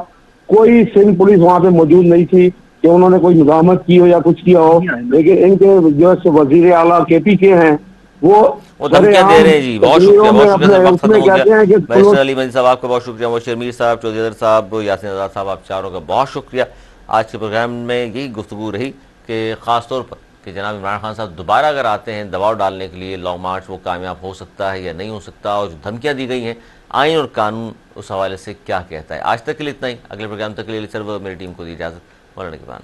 कोई सिंध पुलिस वहां पे मौजूद नहीं थी कि उन्होंने कोई मुज़ाहमत की हो या कुछ किया हो, लेकिन इनके जो वजीर आला KP के हैं वो
धमकियां दे रहे हैं जी। बहुत शुक्रिया, बहुत शुक्रिया। वक्त खत्म हो गया। बैरिस्टर अली मजीद साहब आपका बहुत शुक्रिया, मोहसिन मीर साहब, चौधरी अदर साहब, यासीन आज़ाद साहब, आप चारों का बहुत शुक्रिया। आज के प्रोग्राम में यही गुफ्तगू रही कि ख़ासतौर पर कि जनाब इमरान खान साहब दोबारा अगर आते हैं दबाव डालने के लिए लॉन्ग मार्च, वो कामयाब हो सकता है या नहीं हो सकता, और जो धमकियाँ दी गई हैं आइन और कानून उस हवाले से क्या कहता है। आज तक के लिए इतना ही। अगले प्रोग्राम तक के लिए सिर्फ मेरी टीम को दी इजाज़त। मौलाना के बाद।